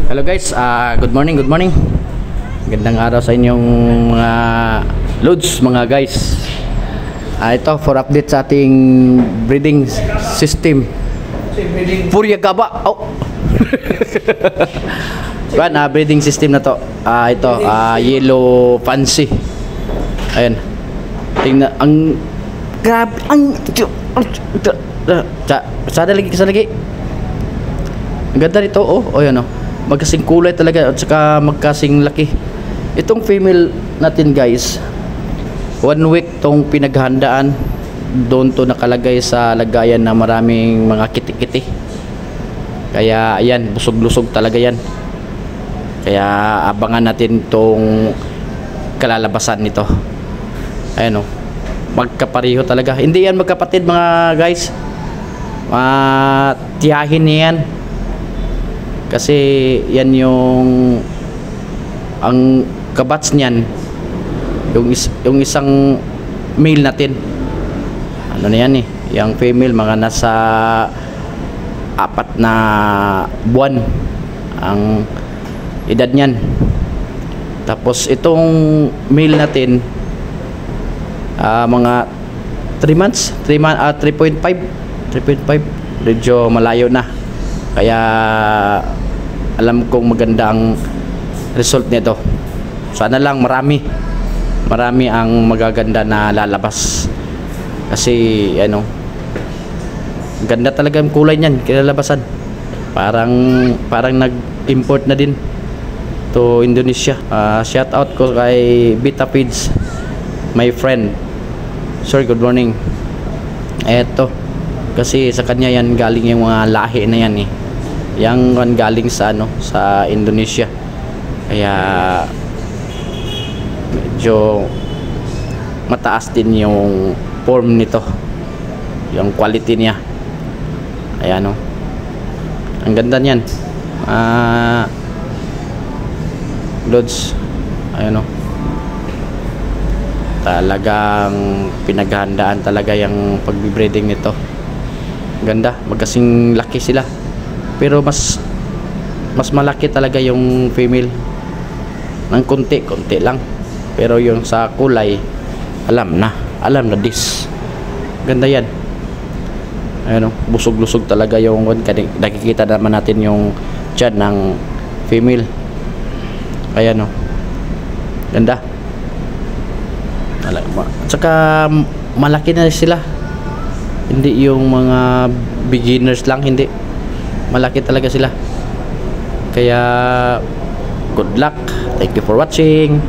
Hello guys, good morning, good morning. Gandang araw sa inyong mga loads mga guys. Ito for update sa ating breeding system. Purya Gaba. Oh. Breeding system na to. Ito, yellow fancy. Ayan. Tingnan ang grabe ang sada lagi. Ang ganda nito, oh yan oh. Magkasing kulay talaga at saka magkasing laki. Itong female natin guys, 1 week tong pinaghandaan. Doon to nakalagay sa lagayan na maraming mga kiti-kiti. Kaya ayan, busog-lusog talaga yan. Kaya abangan natin tong kalalabasan nito. Ayan oh, magkapareho talaga. Hindi yan magkapatid mga guys. Tiyahin niyan. Kasi yan yung ang kabats niyan, yung isang male natin, ano na yan yung female mga nasa 4 na buwan ang edad niyan. Tapos itong male natin mga 3 months 3.5 medyo malayo na. Kaya alam kong maganda ang result nito. Sana lang marami ang magaganda na lalabas. Kasi ano, ganda talaga yung kulay niyan, kinalabasan. Parang nag-import na din to Indonesia. Shout out ko kay Beta Feeds, my friend. Sir, good morning. Eto, kasi sa kanya yan galing yung mga lahi na yan Yang galing sa sa Indonesia. Kaya medyo mataas din yung form nito, yung quality niya. Ayan ang ganda niyan. Loads, ayan talagang pinaghahandaan talaga yung pagbe-breeding nito. Ganda, magkasing laki sila. Pero mas malaki talaga yung female ng konti lang. Pero yung sa kulay, alam na this. Ganda yan. Ayun busog-lusog talaga yung nakikita naman natin yung tiyan ng female. Ayan ganda. At saka malaki na sila. Hindi yung mga beginners lang, hindi. Malaki talaga sila. Kaya good luck. Thank you for watching.